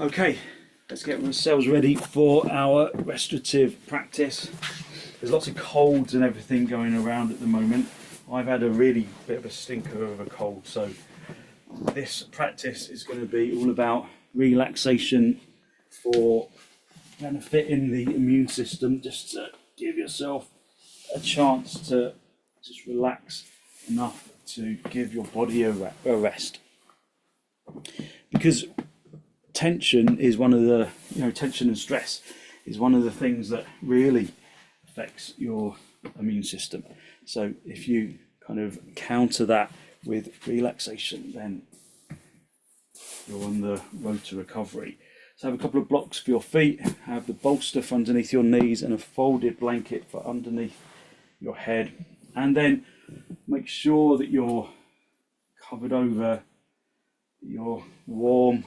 Okay, let's get ourselves ready for our restorative practice. There's lots of colds and everything going around at the moment. I've had a really bit of a stinker of a cold, so this practice is going to be all about relaxation for benefiting the immune system, just to give yourself a chance to just relax enough to give your body a rest. Because tension is one of the, tension and stress is one of the things that really affects your immune system. So if you kind of counter that with relaxation, then you're on the road to recovery. So have a couple of blocks for your feet, have the bolster for underneath your knees and a folded blanket for underneath your head. And then make sure that you're covered over, you're warm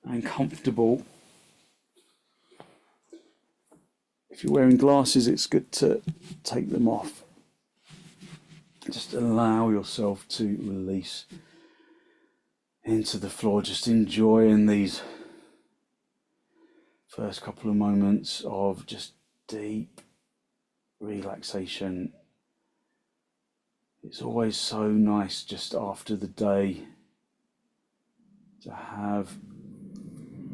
and comfortable. If you're wearing glasses, it's good to take them off. Just allow yourself to release into the floor, just enjoying these first couple of moments of just deep relaxation. It's always so nice just after the day to have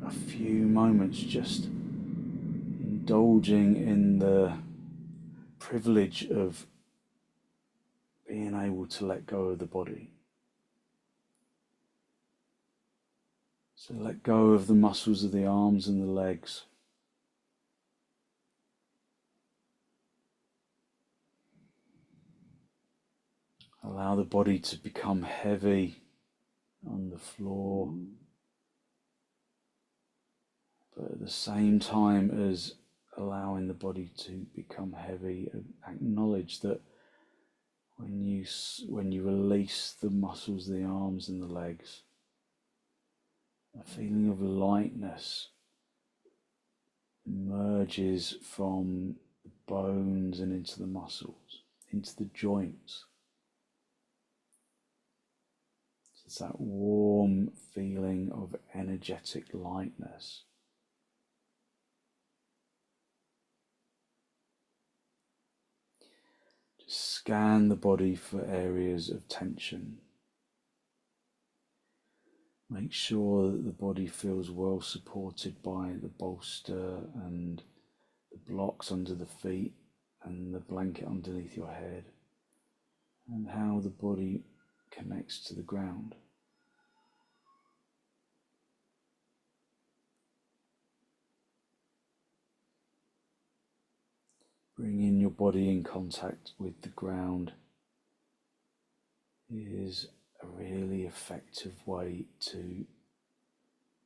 a few moments just indulging in the privilege of being able to let go of the body. So let go of the muscles of the arms and the legs. Allow the body to become heavy on the floor, but at the same time as allowing the body to become heavy, acknowledge that when you release the muscles of the arms and the legs, a feeling of lightness emerges from the bones and into the muscles, into the joints. So it's that warm feeling of energetic lightness. Just scan the body for areas of tension. Make sure that the body feels well supported by the bolster and the blocks under the feet and the blanket underneath your head, and how the body connects to the ground. Bringing your body in contact with the ground is a really effective way to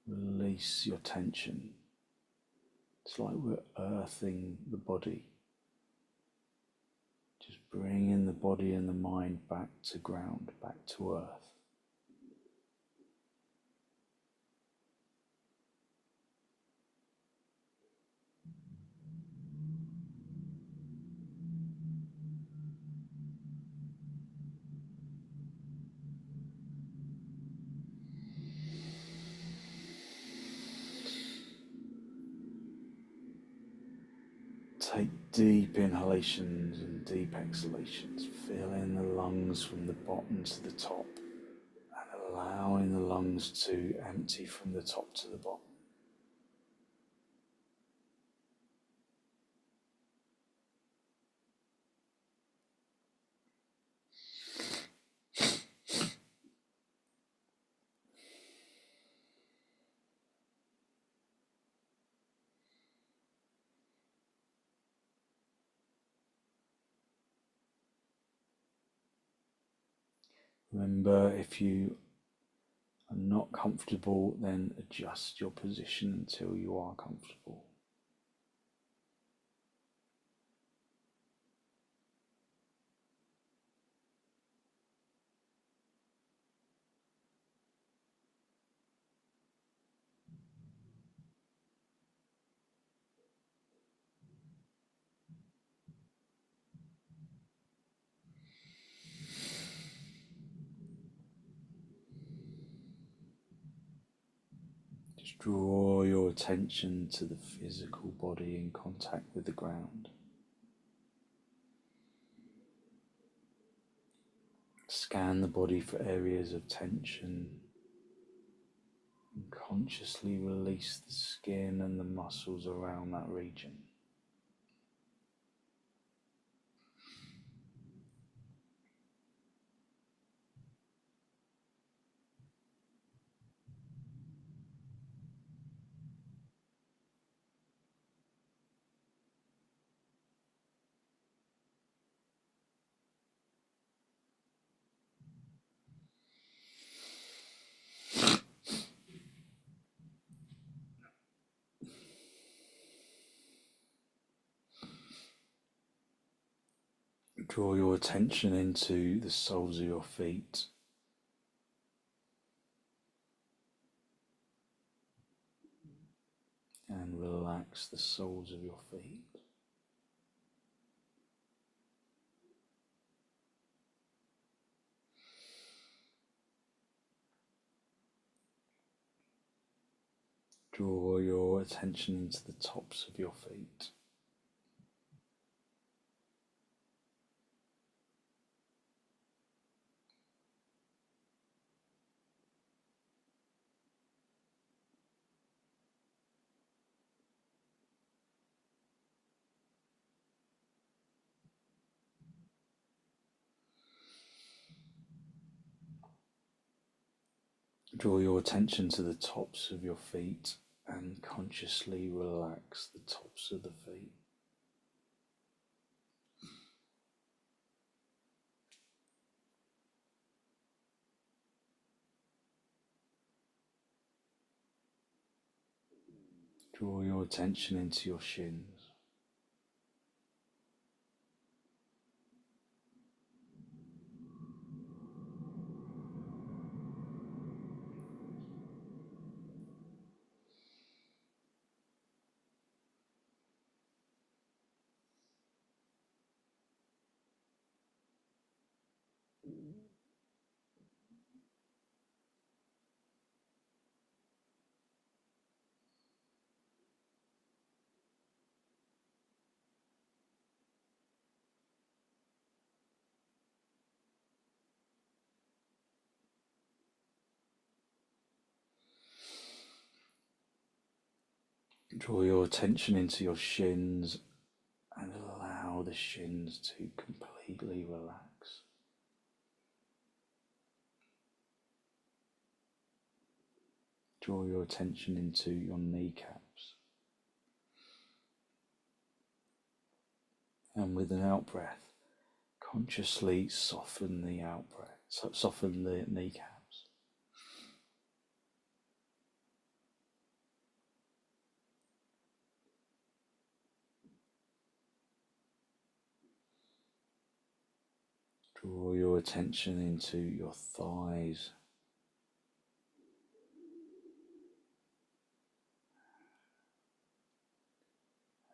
release your tension. It's like we're earthing the body, just bringing the body and the mind back to ground, back to earth. Take deep inhalations and deep exhalations, filling the lungs from the bottom to the top and allowing the lungs to empty from the top to the bottom. Remember, if you are not comfortable, then adjust your position until you are comfortable. Just draw your attention to the physical body in contact with the ground. Scan the body for areas of tension and consciously release the skin and the muscles around that region. Draw your attention into the soles of your feet. And relax the soles of your feet. Draw your attention into the tops of your feet. Draw your attention to the tops of your feet and consciously relax the tops of the feet. Draw your attention into your shins. Draw your attention into your shins and allow the shins to completely relax. Draw your attention into your kneecaps. And with an out breath, consciously soften the out breath, soften the kneecaps. Draw your attention into your thighs.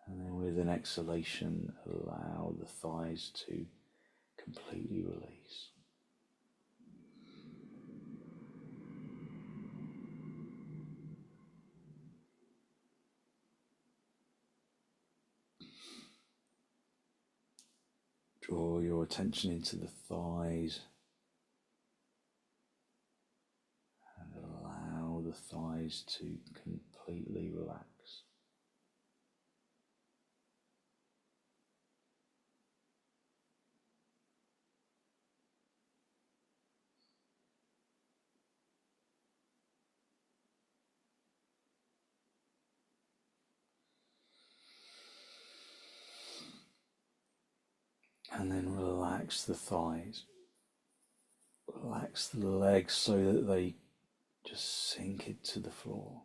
And then with an exhalation, allow the thighs to completely release. Draw your attention into the thighs and allow the thighs to completely relax. And then relax the thighs. Relax the legs so that they just sink into the floor.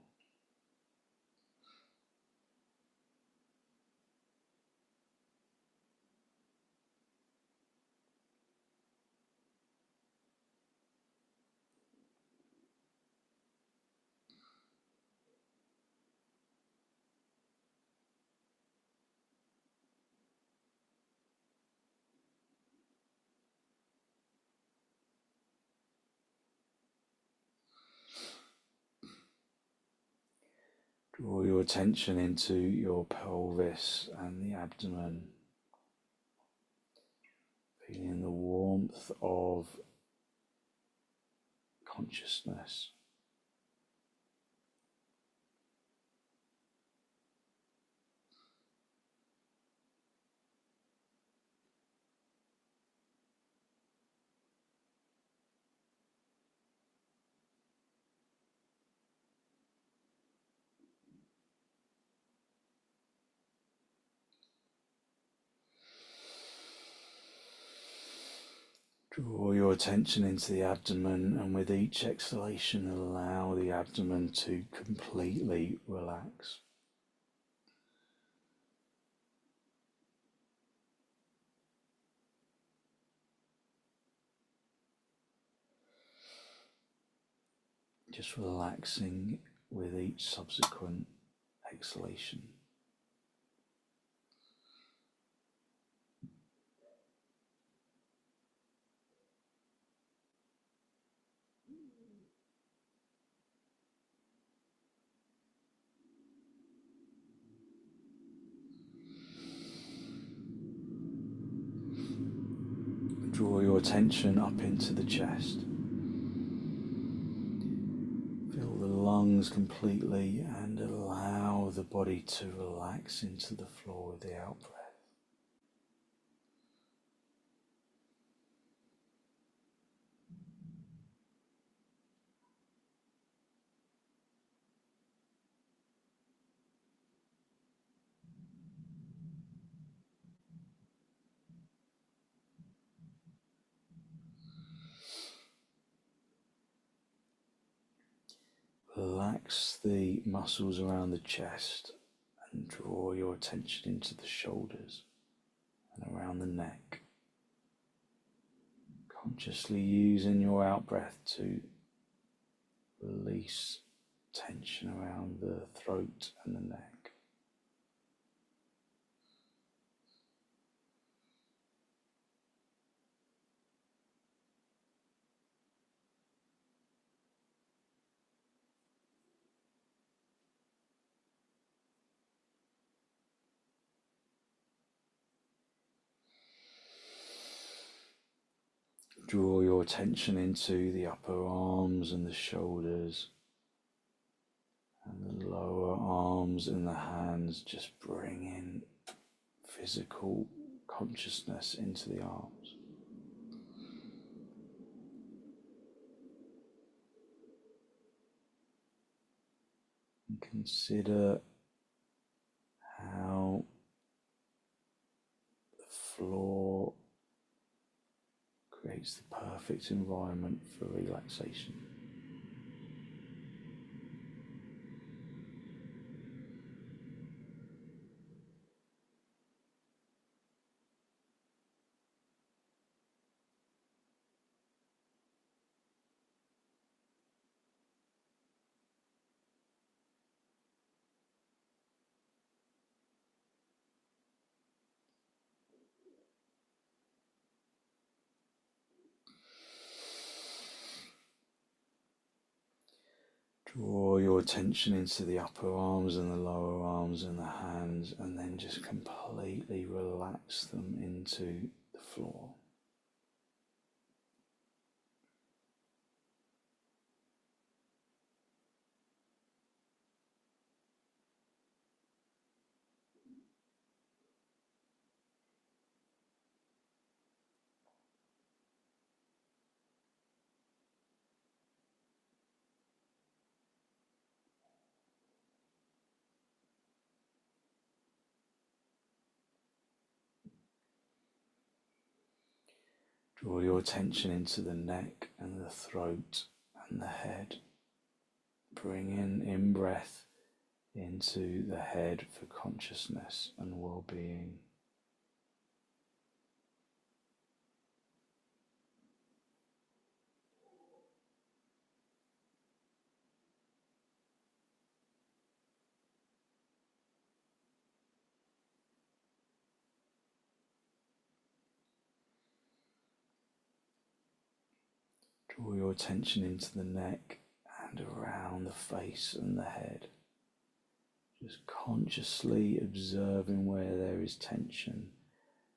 Draw your attention into your pelvis and the abdomen, feeling the warmth of consciousness. Draw your attention into the abdomen, and with each exhalation, allow the abdomen to completely relax. Just relaxing with each subsequent exhalation. Draw your attention up into the chest. Fill the lungs completely and allow the body to relax into the floor with the out breath. Relax the muscles around the chest and draw your attention into the shoulders and around the neck. Consciously using your out breath to release tension around the throat and the neck. Draw your attention into the upper arms and the shoulders and the lower arms and the hands. Just bring in physical consciousness into the arms. And consider how the floor creates the perfect environment for relaxation. Draw your attention into the upper arms and the lower arms and the hands, and then just completely relax them into the floor. Draw your attention into the neck and the throat and the head. Bring in breath into the head for consciousness and well-being. Draw your attention into the neck and around the face and the head. Just consciously observing where there is tension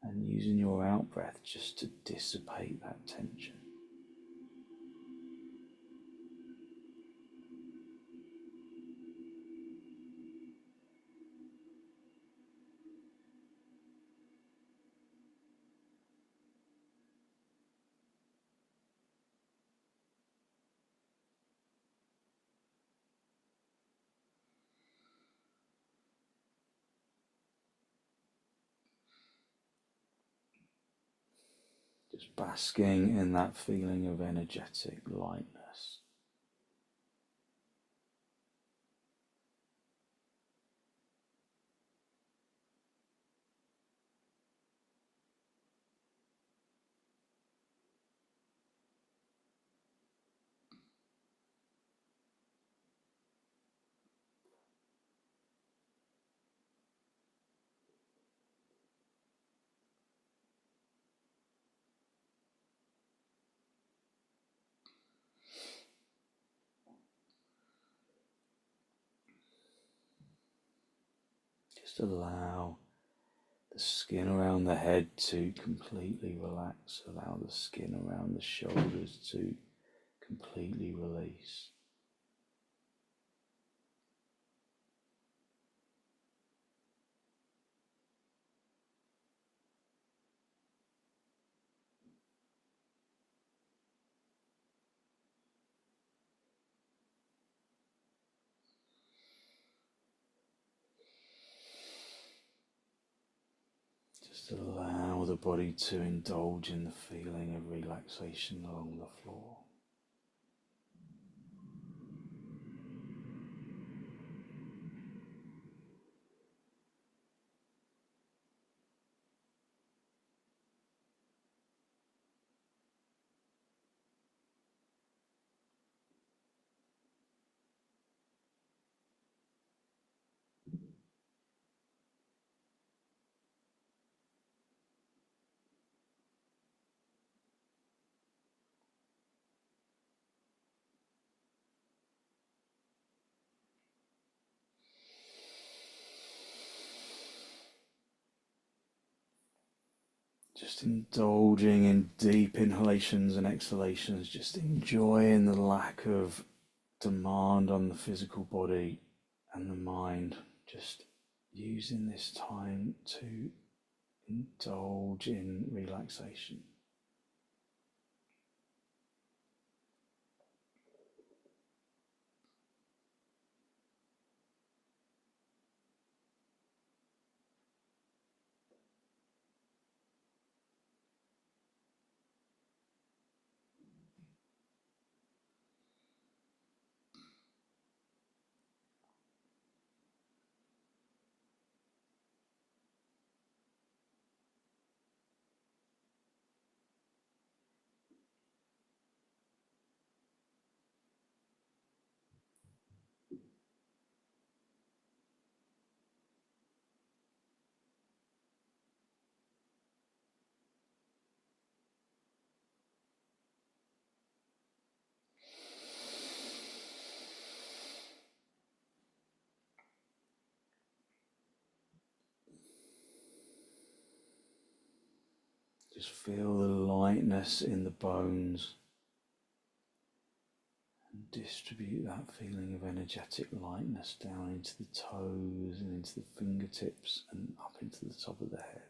and using your out breath just to dissipate that tension. Just basking in that feeling of energetic lightness. Just allow the skin around the head to completely relax. Allow the skin around the shoulders to completely release. Just allow the body to indulge in the feeling of relaxation along the floor. Just indulging in deep inhalations and exhalations, just enjoying the lack of demand on the physical body and the mind, just using this time to indulge in relaxation. Just feel the lightness in the bones and distribute that feeling of energetic lightness down into the toes and into the fingertips and up into the top of the head.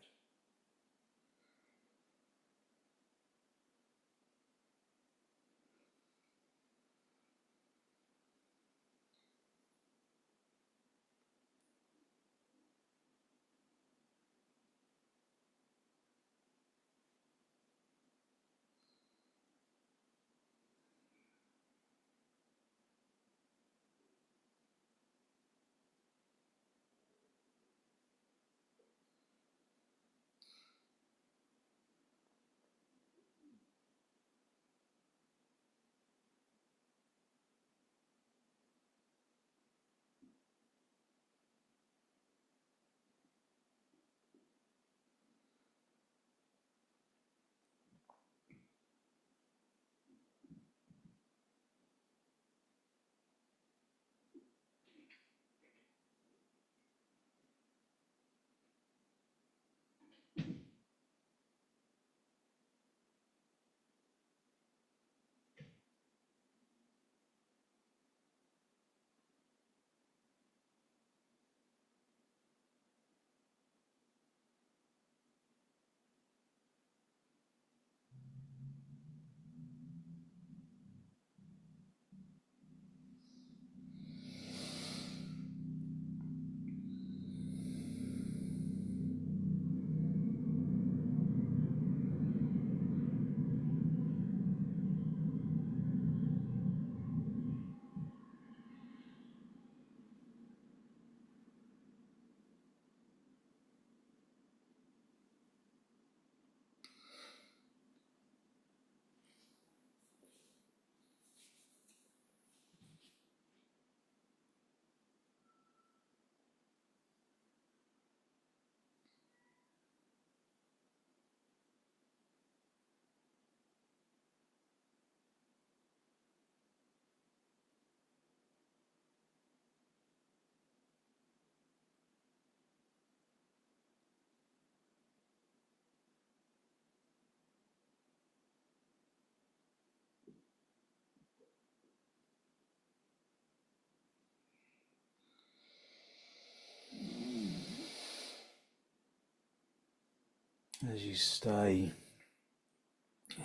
As you stay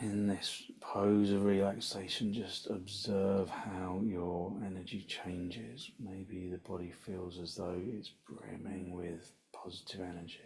in this pose of relaxation, just observe how your energy changes. Maybe the body feels as though it's brimming with positive energy.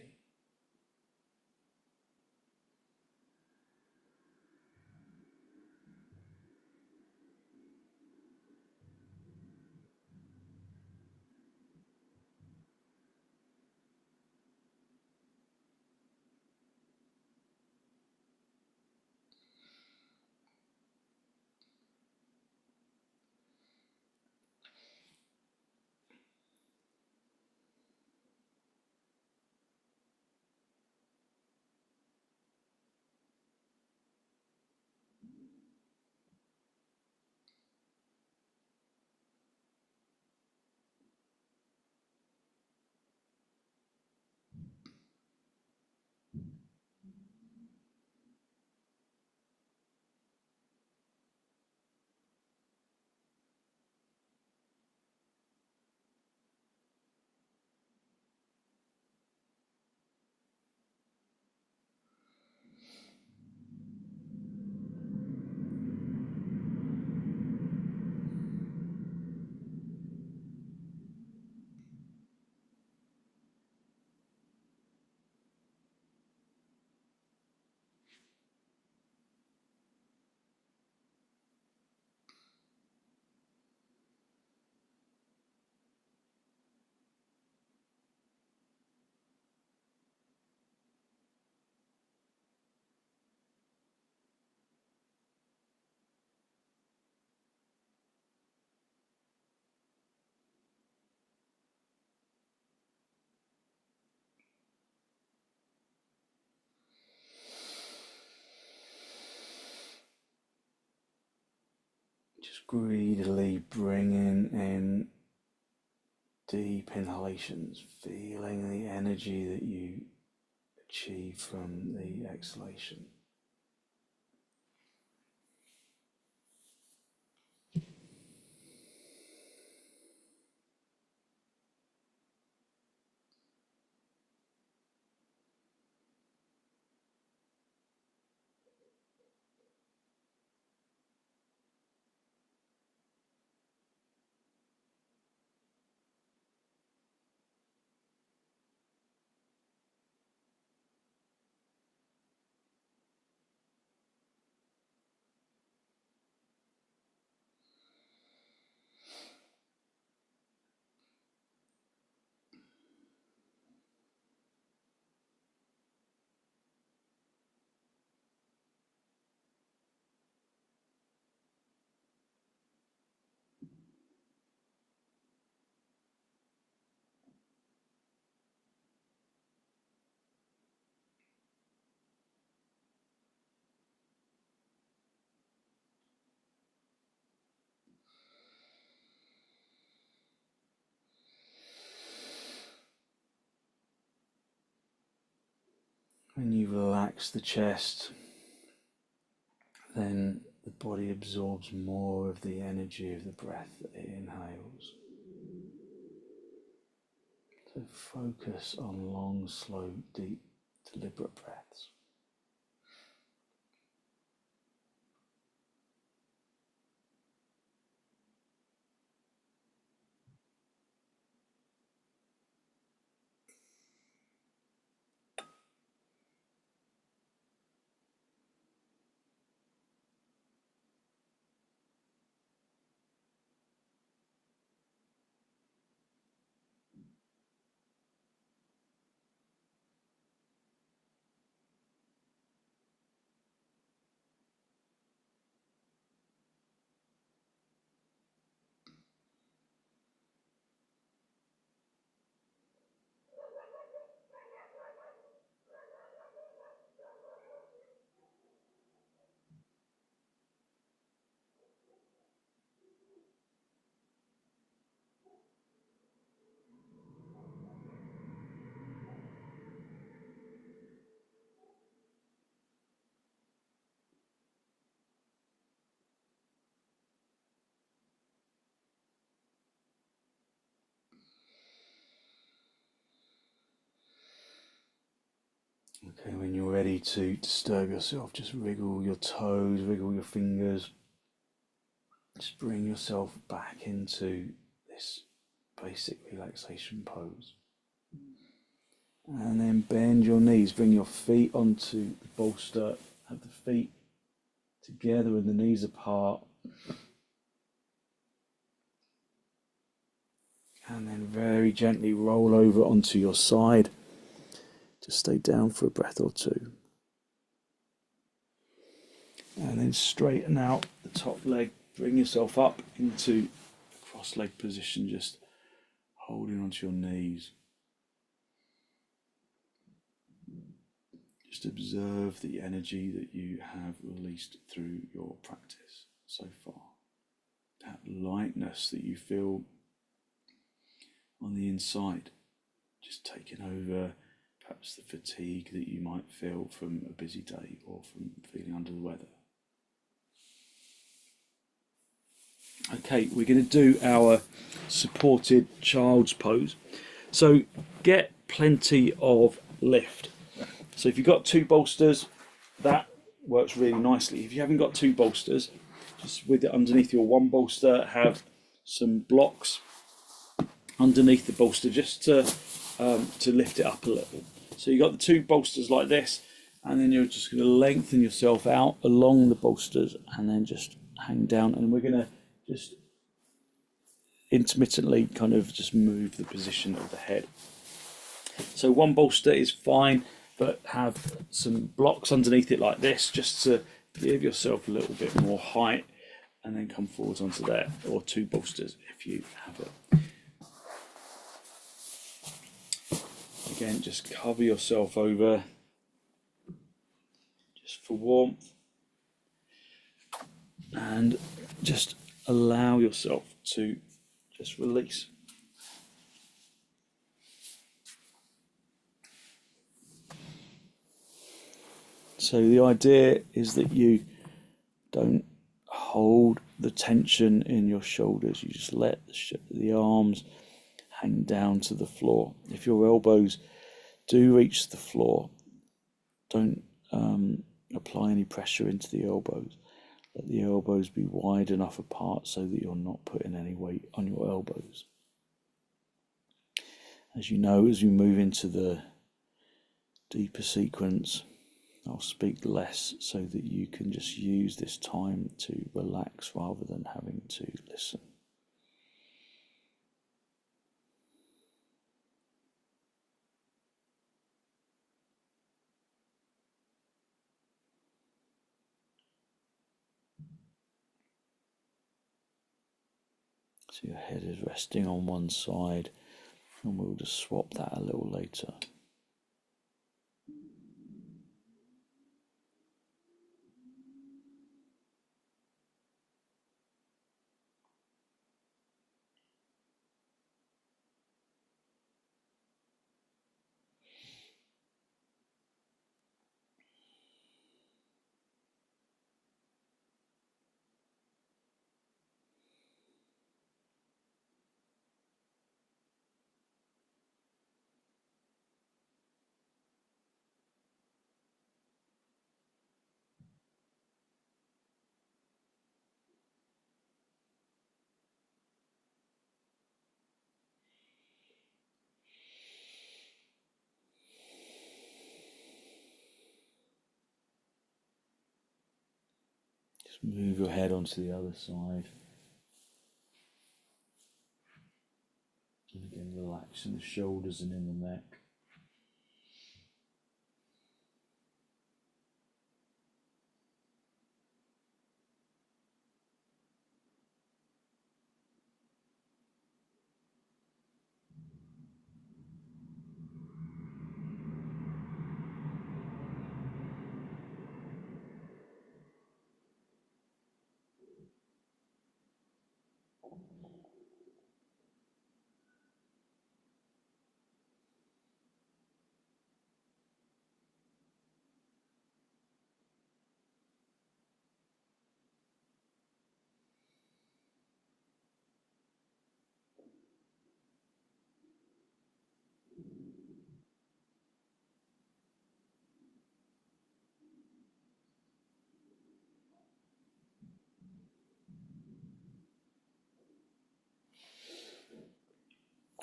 Just greedily bringing in deep inhalations, feeling the energy that you achieve from the exhalation. When you relax the chest, then the body absorbs more of the energy of the breath that it inhales. So focus on long, slow, deep, deliberate breaths. Okay, when you're ready to disturb yourself, just wriggle your toes, wriggle your fingers. Just bring yourself back into this basic relaxation pose. And then bend your knees, bring your feet onto the bolster, have the feet together and the knees apart. And then very gently roll over onto your side. Just stay down for a breath or two. And then straighten out the top leg, bring yourself up into a cross-leg position, just holding onto your knees. Just observe the energy that you have released through your practice so far. That lightness that you feel on the inside, just taking over perhaps the fatigue that you might feel from a busy day or from feeling under the weather. Okay, we're going to do our supported child's pose. So get plenty of lift. So if you've got two bolsters, that works really nicely. If you haven't got two bolsters, just with it underneath your one bolster, have some blocks underneath the bolster just to lift it up a little. So you've got the two bolsters like this, and then you're just going to lengthen yourself out along the bolsters and then just hang down. And we're going to just intermittently kind of just move the position of the head. So one bolster is fine, but have some blocks underneath it like this, just to give yourself a little bit more height, and then come forwards onto there, or two bolsters if you have it. Again, just cover yourself over, just for warmth, and just allow yourself to just release. So the idea is that you don't hold the tension in your shoulders. You just let the arms hang down to the floor. If your elbows do reach the floor, don't apply any pressure into the elbows. Let the elbows be wide enough apart so that you're not putting any weight on your elbows. As you know, as we move into the deeper sequence, I'll speak less so that you can just use this time to relax rather than having to listen. So your head is resting on one side, and we'll just swap that a little later. Just move your head onto the other side. And again, relax in the shoulders and in the neck.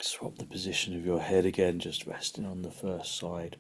Swap the position of your head again, just resting on the first side.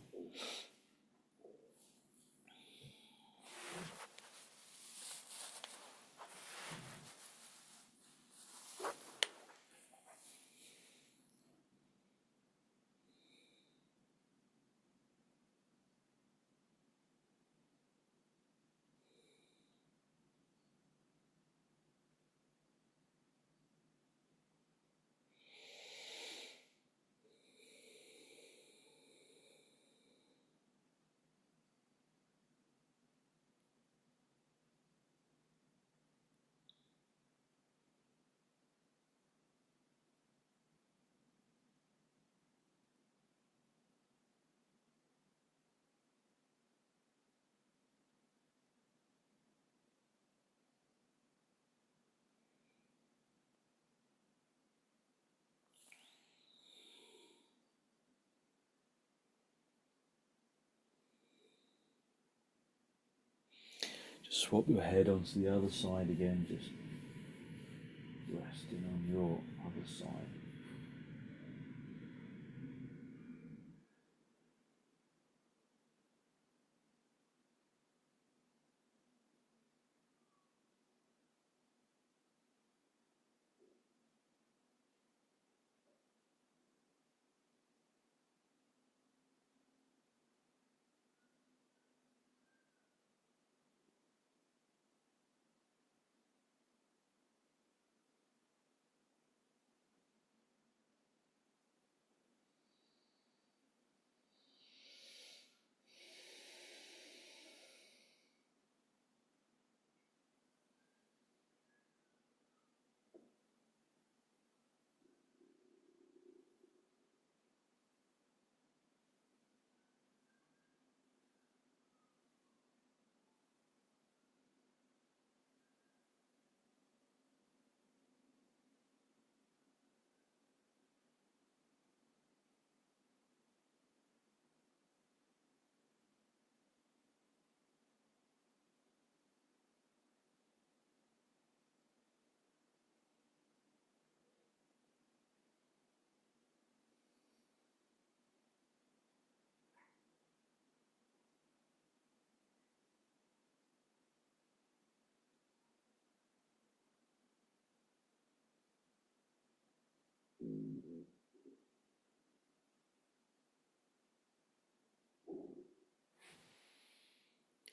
Just swap your head onto the other side again, just resting on your other side.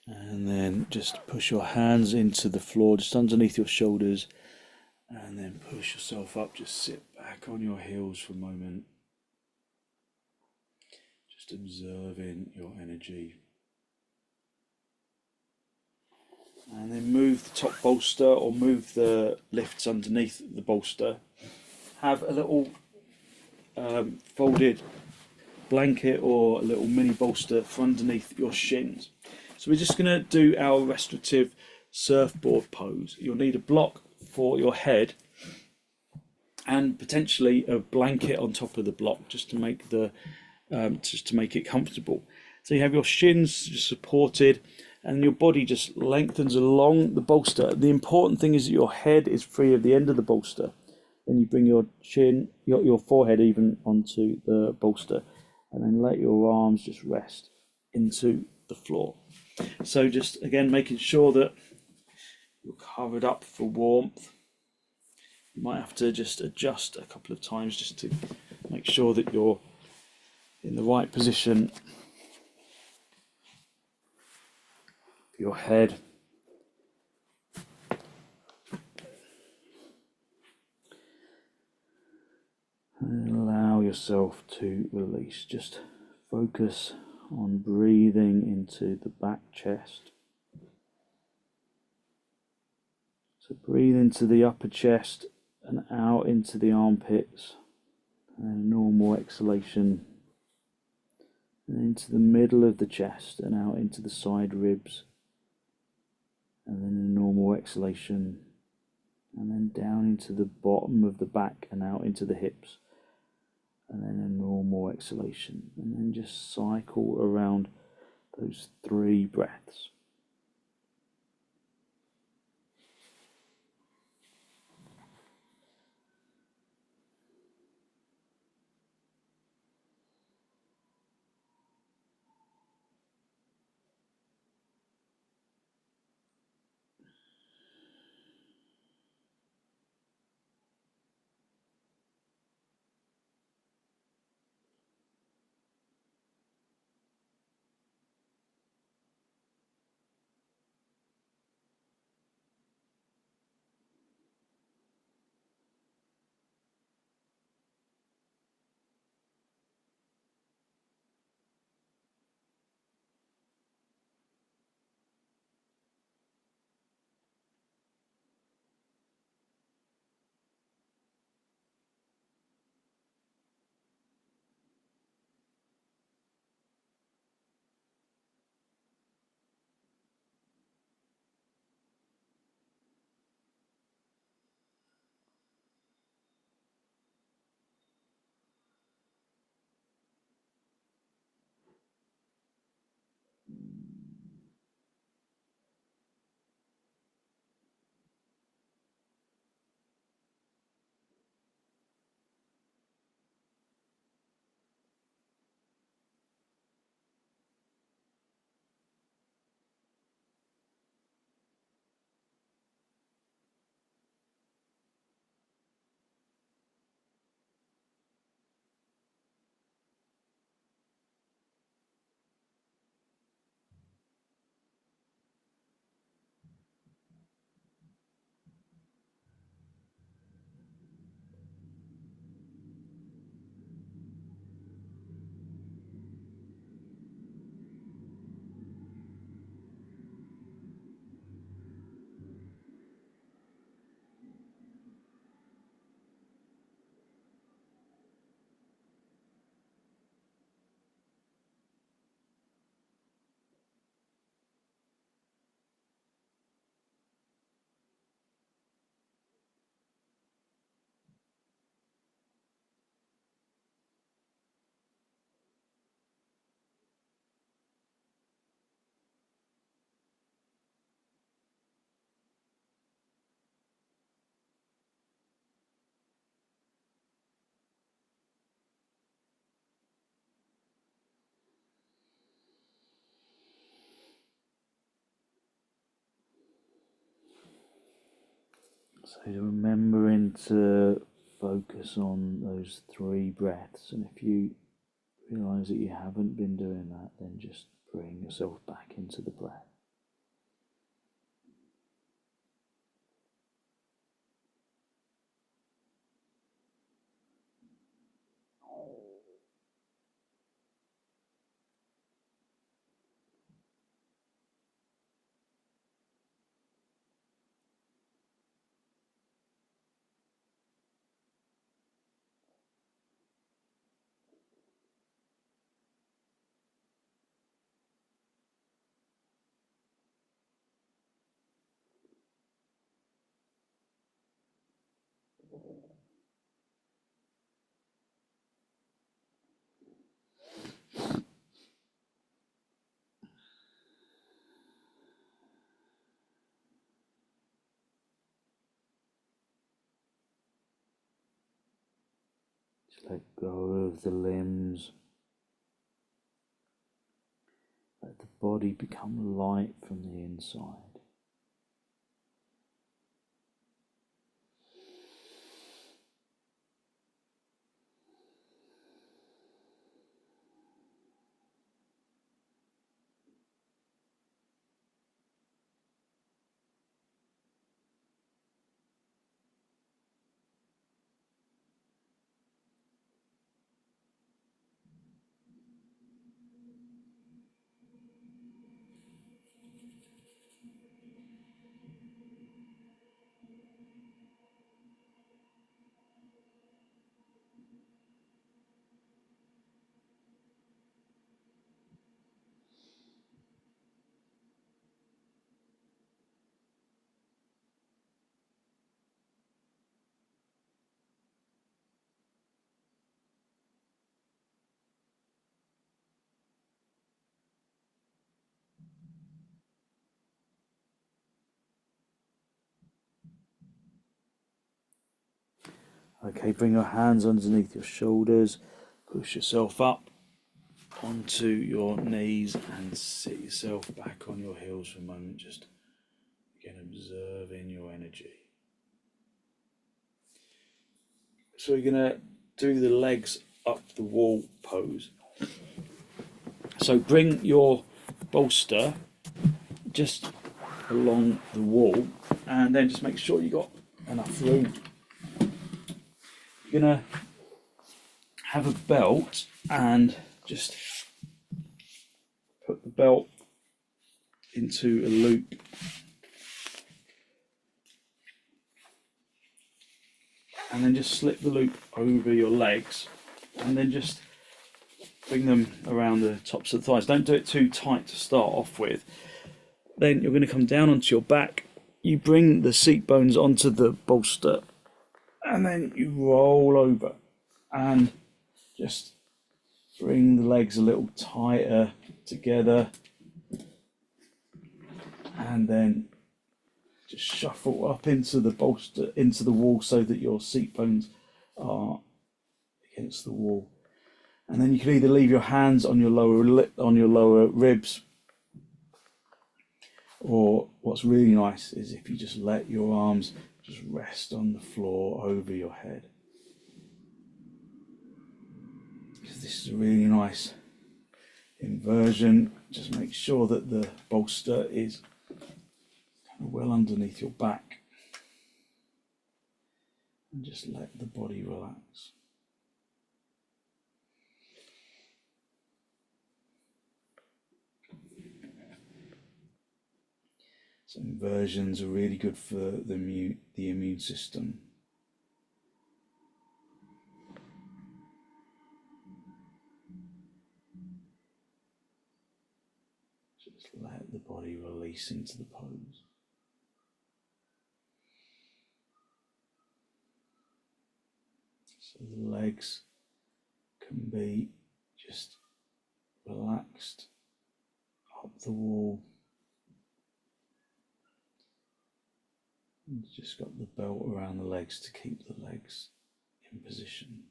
And then just push your hands into the floor, just underneath your shoulders, and then push yourself up. Just sit back on your heels for a moment, just observing your energy. And then move the top bolster or move the lifts underneath the bolster. Have a little folded blanket or a little mini bolster for underneath your shins. So we're just going to do our restorative surfboard pose. You'll need a block for your head and potentially a blanket on top of the block just to make it comfortable. So you have your shins just supported and your body just lengthens along the bolster. The important thing is that your head is free of the end of the bolster. Then you bring your chin, your forehead even onto the bolster, and then let your arms just rest into the floor. So just again making sure that you're covered up for warmth. You might have to just adjust a couple of times just to make sure that you're in the right position. Your head. And allow yourself to release. Just focus on breathing into the back chest. So breathe into the upper chest and out into the armpits. And a normal exhalation. And into the middle of the chest and out into the side ribs. And then a normal exhalation. And then down into the bottom of the back and out into the hips. And then a normal exhalation, and then just cycle around those 3 breaths. So remembering to focus on those 3 breaths, and if you realise that you haven't been doing that, then just bring yourself back into the breath. Just let go of the limbs. Let the body become light from the inside. Okay, bring your hands underneath your shoulders, push yourself up onto your knees and sit yourself back on your heels for a moment, just again observing your energy. So we're going to do the legs up the wall pose. So bring your bolster just along the wall and then just make sure you got enough room. You're going to have a belt and just put the belt into a loop. And then just slip the loop over your legs and then just bring them around the tops of the thighs. Don't do it too tight to start off with. Then you're going to come down onto your back. You bring the seat bones onto the bolster and then you roll over and just bring the legs a little tighter together and then just shuffle up into the bolster, into the wall, so that your seat bones are against the wall. And then you can either leave your hands on your lower ribs, or what's really nice is if you just let your arms just rest on the floor over your head. Because this is a really nice inversion. Just make sure that the bolster is kind of well underneath your back. And just let the body relax. So inversions are really good for the immune system. Just let the body release into the pose. So the legs can be just relaxed up the wall. And just got the belt around the legs to keep the legs in position.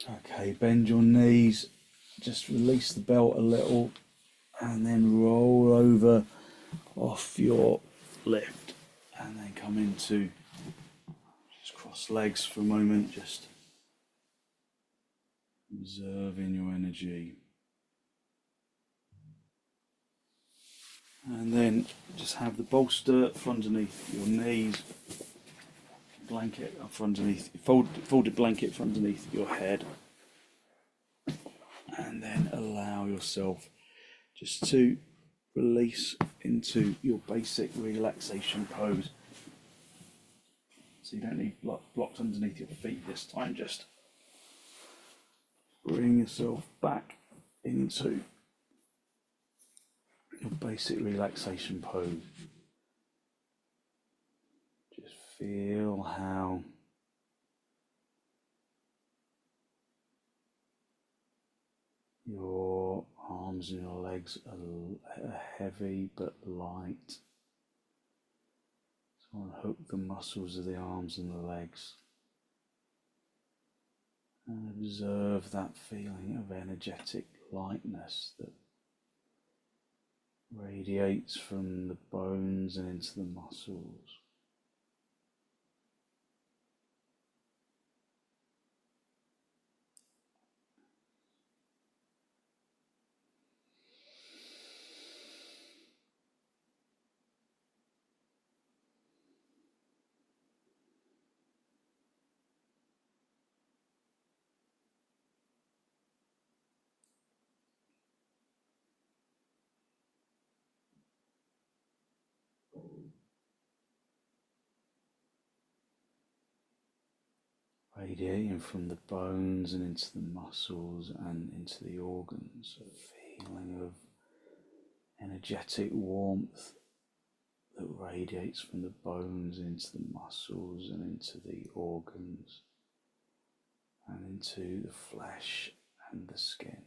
Okay, bend your knees, just release the belt a little, and then roll over off your lift, and then come into just cross legs for a moment, just observing your energy. And then just have the bolster underneath your knees, blanket up underneath, folded blanket underneath your head, and then allow yourself just to release into your basic relaxation pose. So you don't need blocks underneath your feet this time, just bring yourself back into your basic relaxation pose. Just feel how your arms and your legs are heavy but light. So unhook the muscles of the arms and the legs and observe that feeling of energetic lightness that radiates from the bones and into the muscles. Radiating from the bones and into the muscles and into the organs, a feeling of energetic warmth that radiates from the bones into the muscles and into the organs and into the flesh and the skin.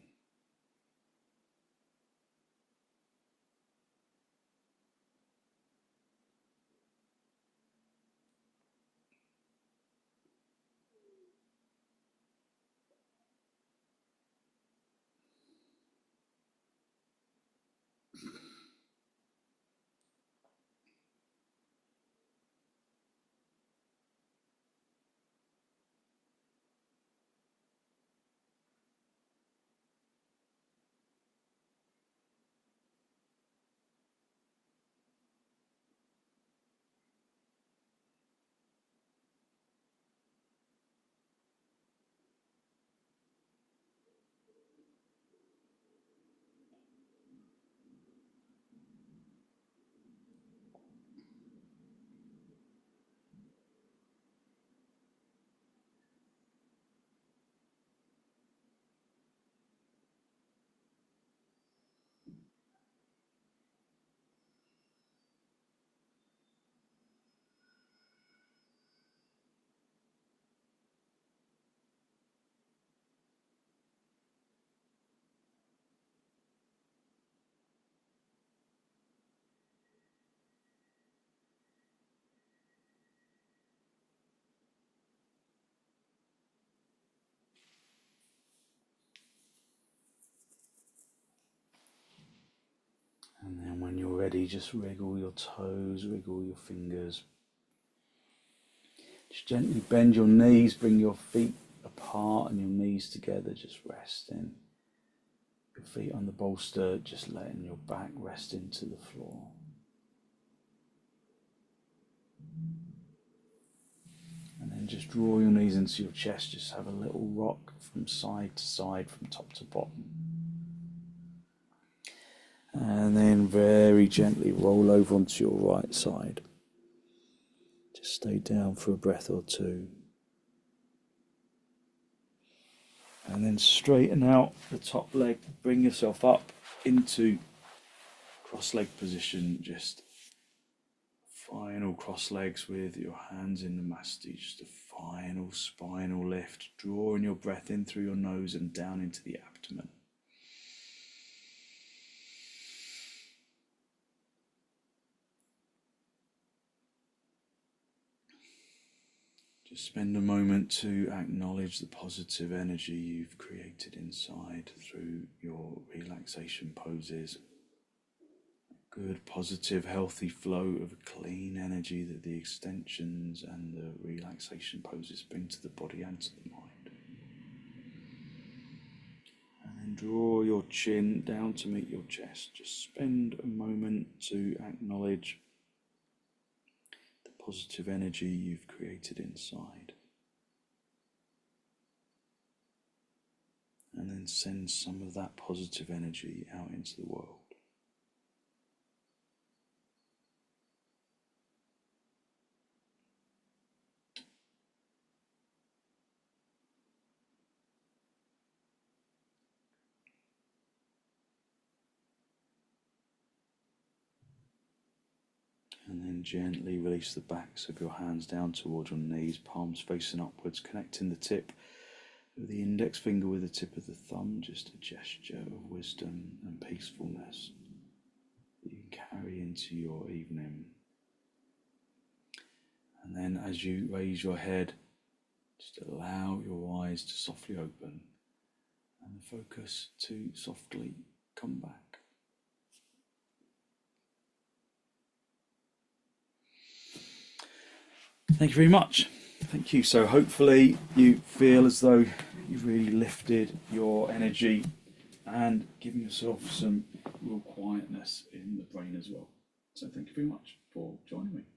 And then when you're ready, just wriggle your toes, wriggle your fingers. Just gently bend your knees, bring your feet apart and your knees together, just resting. Your feet on the bolster, just letting your back rest into the floor. And then just draw your knees into your chest, just have a little rock from side to side, from top to bottom. And then very gently roll over onto your right side. Just stay down for a breath or two. And then straighten out the top leg, bring yourself up into cross-leg position, just final cross legs with your hands in the masti, just a final spinal lift, drawing your breath in through your nose and down into the abdomen. Just spend a moment to acknowledge the positive energy you've created inside through your relaxation poses. Good, positive, healthy flow of clean energy that the extensions and the relaxation poses bring to the body and to the mind. And then draw your chin down to meet your chest. Just spend a moment to acknowledge the positive energy you've created inside. And then send some of that positive energy out into the world. And then gently release the backs of your hands down towards your knees, palms facing upwards, connecting the tip of the index finger with the tip of the thumb, just a gesture of wisdom and peacefulness that you can carry into your evening. And then as you raise your head, just allow your eyes to softly open and the focus to softly come back. Thank you very much. Thank you. So hopefully you feel as though you've really lifted your energy and given yourself some real quietness in the brain as well. So thank you very much for joining me.